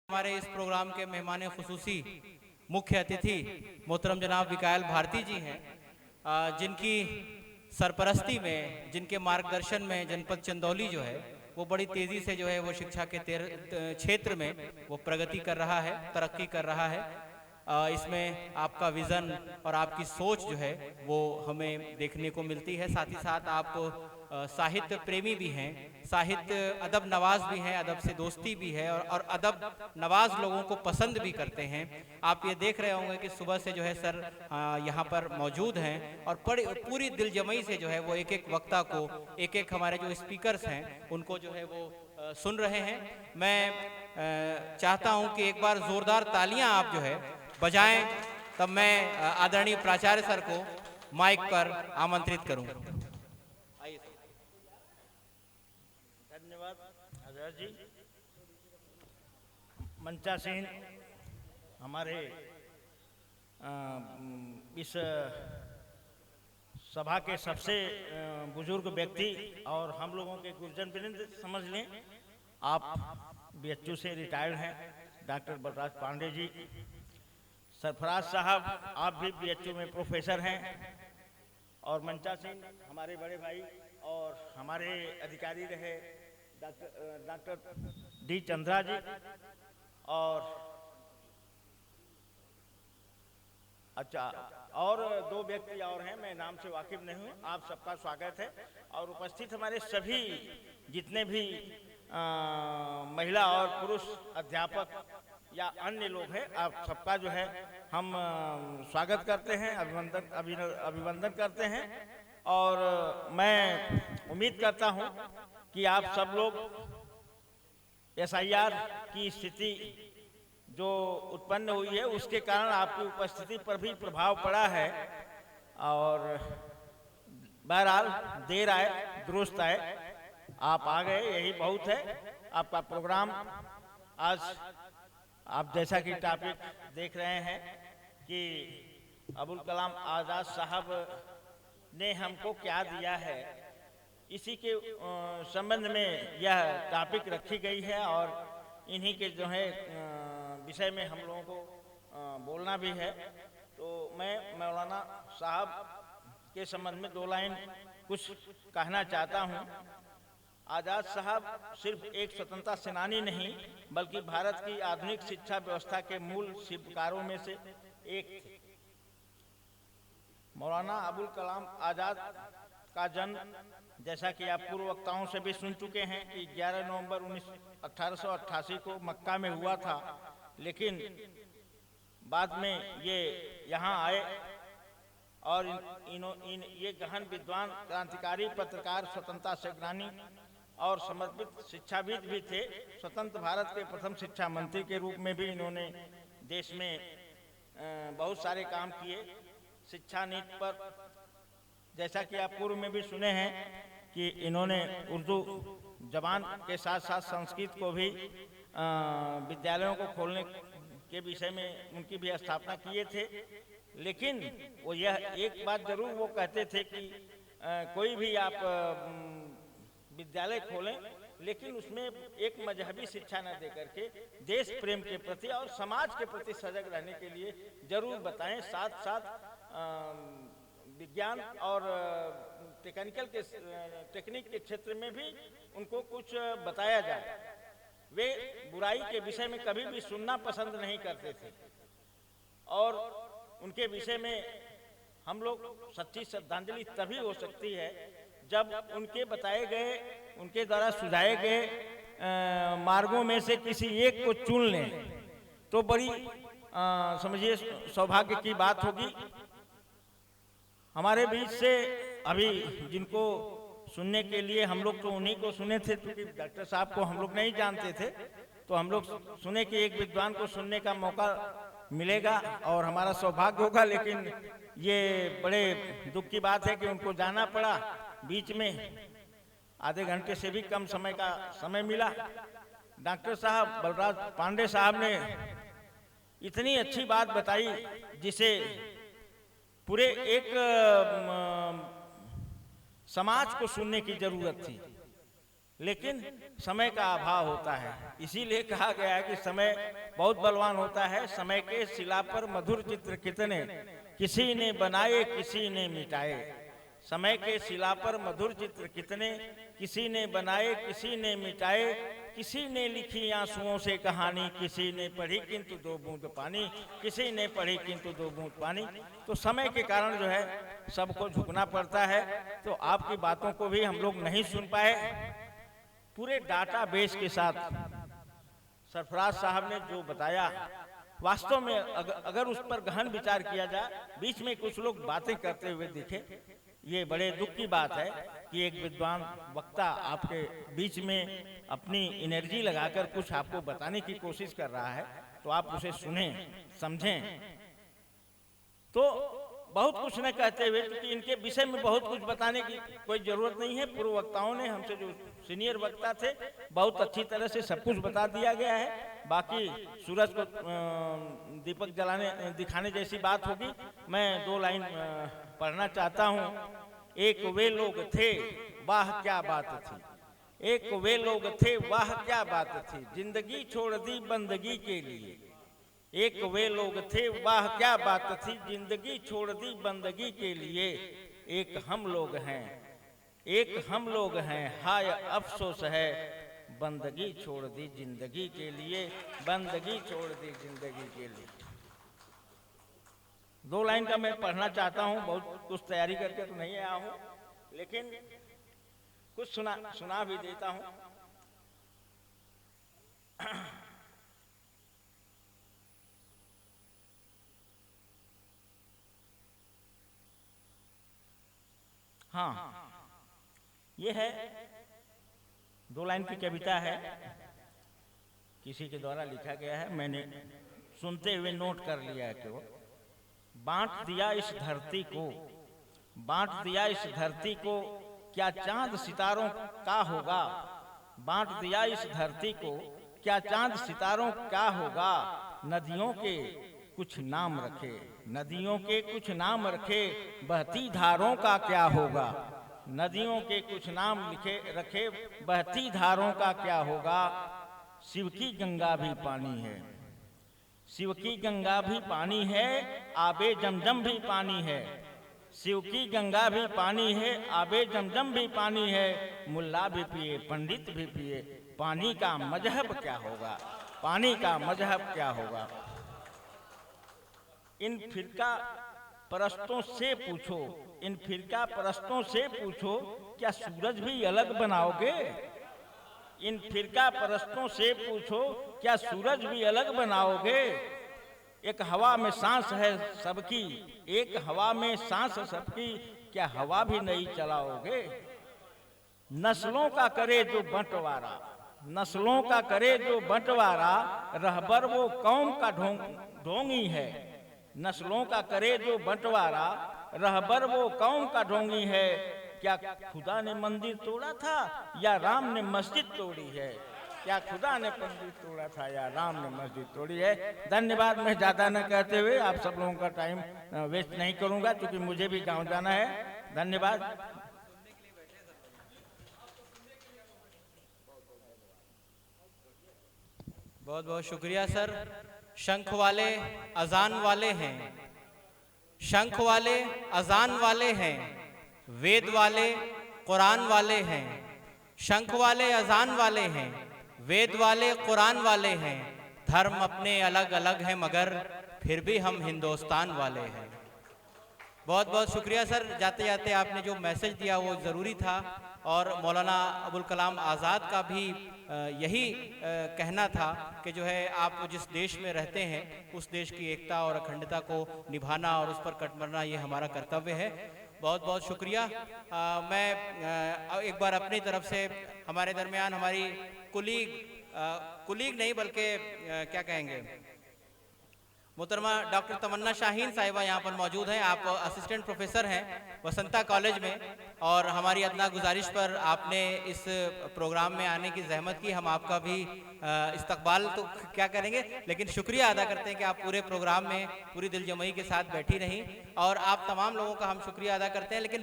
हमारे इस प्रोग्राम के मेहमान खुसूसी मुख्य अतिथि मोहतरम जनाब विकायल भारती जी हैं, जिनकी सरपरस्ती में, जिनके मार्गदर्शन में जनपद चंदौली जो है वो बड़ी तेज़ी से जो है वो शिक्षा के क्षेत्र में वो प्रगति कर रहा है, तरक्की कर रहा है। इसमें आपका विज़न और आपकी सोच जो है वो हमें देखने को मिलती है। साथ ही साथ आप साहित्य प्रेमी भी हैं, साहित्य अदब नवाज भी हैं, अदब से दोस्ती भी है और अदब नवाज लोगों को पसंद भी करते हैं। आप ये देख रहे होंगे कि सुबह से जो है सर यहाँ पर मौजूद हैं और पूरी दिलजमई से जो है वो एक एक वक्ता को, एक एक हमारे जो स्पीकर्स हैं उनको जो है वो सुन रहे हैं। मैं चाहता हूँ कि एक बार ज़ोरदार तालियाँ आप जो है बजाएं, तब मैं आदरणीय प्राचार्य सर को माइक पर आमंत्रित करूं। धन्यवाद आचार्य जी। मंचासीन हमारे इस सभा के सबसे बुजुर्ग व्यक्ति और हम लोगों के गुरुजन वृंद समझ लें, आप बीएचयू से रिटायर्ड हैं, डॉक्टर बलराज पांडे जी। सरफराज साहब, आप भी बीएचयू में प्रोफेसर हैं। और मंचासीन हमारे बड़े भाई और हमारे अधिकारी रहे डॉक्टर डी चंद्रा जी। और अच्छा, और दो व्यक्ति और हैं, मैं नाम से वाकिफ नहीं हूँ। आप सबका स्वागत है। और उपस्थित हमारे सभी जितने भी महिला और पुरुष अध्यापक या अन्य लोग हैं, आप सबका जो है हम स्वागत करते हैं, अभिवंदन करते हैं। और मैं उम्मीद करता हूं कि आप सब लोग एसआईआर की स्थिति जो उत्पन्न हुई है उसके कारण आपकी उपस्थिति पर भी प्रभाव पड़ा है। और बहरहाल देर आए दुरुस्त आए, आप आ गए, यही बहुत है। आपका प्रोग्राम आज आप जैसा कि टॉपिक देख रहे हैं कि अबुल कलाम आज़ाद साहब ने हमको क्या दिया है, इसी के संबंध में यह टॉपिक रखी गई है। और इन्हीं के जो है विषय में हम लोगों को बोलना भी है। तो मैं मौलाना साहब के संबंध में दो लाइन कुछ कहना चाहता हूँ। आज़ाद साहब सिर्फ एक स्वतंत्रता सेनानी नहीं बल्कि भारत की आधुनिक शिक्षा व्यवस्था के मूल शिल्पकारों में से एक थे। मौलाना अबुल कलाम आज़ाद का जन्म, जैसा कि आप पूर्व वक्ताओं से भी सुन चुके हैं, कि 11 नवंबर 1888 को मक्का में हुआ था। लेकिन बाद में ये यहाँ आए और ये गहन विद्वान, क्रांतिकारी, पत्रकार, स्वतंत्रता सेनानी और समर्पित शिक्षाविद भी थे। स्वतंत्र भारत के प्रथम शिक्षा मंत्री के रूप में भी इन्होंने देश में बहुत सारे काम किए। शिक्षा नीति पर, जैसा कि आप पूर्व में भी सुने हैं, कि इन्होंने उर्दू जबान के साथ साथ संस्कृत को भी विद्यालयों को खोलने के विषय में उनकी भी स्थापना किए थे। लेकिन वो यह एक बात जरूर वो कहते थे कि कोई भी आप विद्यालय खोलें, लेकिन उसमें एक मजहबी शिक्षा न दे करके देश प्रेम के प्रति और समाज के प्रति सजग रहने के लिए जरूर बताएं। साथ साथ विज्ञान और टेक्निक के क्षेत्र में भी उनको कुछ बताया जाए। वे बुराई के विषय में कभी भी सुनना पसंद नहीं करते थे और उनके विषय में हम लोग सच्ची श्रद्धांजलि तभी हो सकती है जब उनके बताए गए, उनके द्वारा सुझाए गए मार्गों में से किसी एक को चुन लें, तो बड़ी समझिए सौभाग्य की बात होगी। हमारे बीच से अभी जिनको सुनने के लिए हम लोग तो उन्हीं को सुने थे, क्योंकि डॉक्टर साहब को हम लोग नहीं जानते थे, तो हम लोग सुने कि एक विद्वान को सुनने का मौका मिलेगा और हमारा सौभाग्य होगा। लेकिन ये बड़े दुख की बात है कि उनको जाना पड़ा। बीच में आधे घंटे से भी कम समय का समय मिला। डॉक्टर साहब बलराज पांडे साहब ने इतनी अच्छी बात बताई जिसे पूरे एक समाज को सुनने की जरूरत थी। लेकिन समय का अभाव होता है। इसीलिए कहा गया है कि समय बहुत बलवान होता है। समय के शिला पर मधुर चित्र कितने, किसी ने बनाए किसी ने मिटाए। समय के शिला पर मधुर चित्र कितने, किसी ने बनाए किसी ने मिटाए। किसी ने लिखी आंसुओं से कहानी, किसी ने पढ़ी किंतु दो बूंद पानी, किसी ने पढ़ी किंतु दो बूंद पानी। तो समय के कारण जो है सबको झुकना पड़ता है। तो आपकी बातों को भी हम लोग नहीं सुन पाए। पूरे डाटा बेस के साथ सरफराज साहब ने जो बताया, वास्तव में अगर उस पर गहन विचार किया जाए, बीच में कुछ लोग बातें करते हुए दिखे। ये बड़े दुख की बात है कि एक विद्वान वक्ता आपके बीच में अपनी एनर्जी लगाकर कुछ आपको बताने की कोशिश कर रहा है, तो आप उसे सुने, समझें। तो बहुत कुछ न कहते हुए, क्योंकि इनके विषय में बहुत कुछ बताने की कोई जरूरत नहीं है। पूर्व वक्ताओं ने, हमसे जो सीनियर वक्ता थे, बहुत अच्छी तरह से सब कुछ बता दिया गया है। बाकी सूरज को दीपक जलाने दिखाने जैसी बात होगी। मैं 2 लाइन पढ़ना चाहता हूँ। एक वे लोग थे, वाह क्या बात थी। एक वे लोग थे, वाह क्या बात थी। जिंदगी छोड़ दी बंदगी के लिए। एक वे लोग थे, वाह क्या बात थी। जिंदगी छोड़ दी बंदगी के लिए। एक हम लोग हैं, एक हम लोग हैं, हाय अफसोस है। बंदगी छोड़ दी जिंदगी के लिए, बंदगी छोड़ दी जिंदगी के लिए। 2 लाइन का मैं पढ़ना चाहता हूँ। बहुत कुछ तैयारी करके तो नहीं आया हूँ, लेकिन कुछ सुना भी देता हूँ। हाँ, ये है 2 लाइन की कविता है, किसी के द्वारा लिखा गया है। मैंने सुनते हुए नोट कर लिया है कि वो बांट दिया इस धरती को, बांट दिया इस धरती को, क्या चांद सितारों का होगा। बांट दिया इस धरती को, क्या चांद सितारों का होगा। नदियों के कुछ नाम रखे, नदियों के कुछ नाम रखे, बहती धारों का क्या होगा। नदियों के कुछ नाम रखे, बहती धारों का क्या होगा। शिव की गंगा भी पानी है, शिव की गंगा भी पानी है, आबे जमजम भी पानी है। शिव की गंगा भी पानी है, आबे जमजम भी पानी है। मुल्ला भी पिए पंडित भी पिए, पानी का मजहब क्या होगा, पानी का मजहब क्या होगा। इन फिरका परस्तों से पूछो, इन फिरका परस्तों से पूछो, क्या सूरज भी अलग बनाओगे। इन फिरका परस्तों से पूछो, क्या सूरज भी अलग बनाओगे। एक हवा में सांस है सबकी, एक हवा में सांस सबकी, क्या हवा भी नहीं चलाओगे। नस्लों का करे जो बंटवारा, नस्लों का करे जो बंटवारा, रहबर वो कौम का ढोंगी है। नस्लों का करे जो बंटवारा, रहबर वो कौम का ढोंगी है। क्या खुदा ने मंदिर तोड़ा था या राम ने मस्जिद तोड़ी है। क्या खुदा ने मंदिर तोड़ा था या राम ने मस्जिद तोड़ी है। धन्यवाद। मैं ज़्यादा न कहते हुए आप सब लोगों का टाइम वेस्ट नहीं करूंगा, क्योंकि मुझे भी गांव जाना है। धन्यवाद। बहुत बहुत शुक्रिया सर। शंख वाले अजान वाले हैं, शंख वाले अजान वाले हैं, वेद वाले कुरान वाले हैं। शंख वाले अजान वाले हैं, वेद वाले कुरान वाले हैं। धर्म अपने अलग अलग हैं, मगर फिर भी हम हिंदुस्तान वाले हैं। बहुत बहुत शुक्रिया सर। जाते जाते आपने जो मैसेज दिया वो ज़रूरी था, और मौलाना अबुल कलाम आज़ाद का भी यही कहना था कि जो है आप जिस देश में रहते हैं उस देश की एकता और अखंडता को निभाना और उस पर कट मरना ये हमारा कर्तव्य है। बहुत बहुत शुक्रिया। मैं एक बार अपनी तरफ से हमारे दरमियान हमारी कुलीग नहीं बल्कि क्या कहेंगे, मोहतरमा डॉक्टर तमन्ना शाहीन साहिबा यहाँ पर मौजूद हैं। आप असिस्टेंट प्रोफेसर हैं वसंता कॉलेज में, और हमारी अदना गुजारिश पर आपने इस प्रोग्राम में आने की जहमत की। हम आपका भी इस्तकबाल तो क्या करेंगे, लेकिन शुक्रिया अदा करते हैं कि आप पूरे प्रोग्राम में पूरी दिलजमई के साथ बैठी रहीं, और आप तमाम लोगों का हम शुक्रिया अदा करते हैं। लेकिन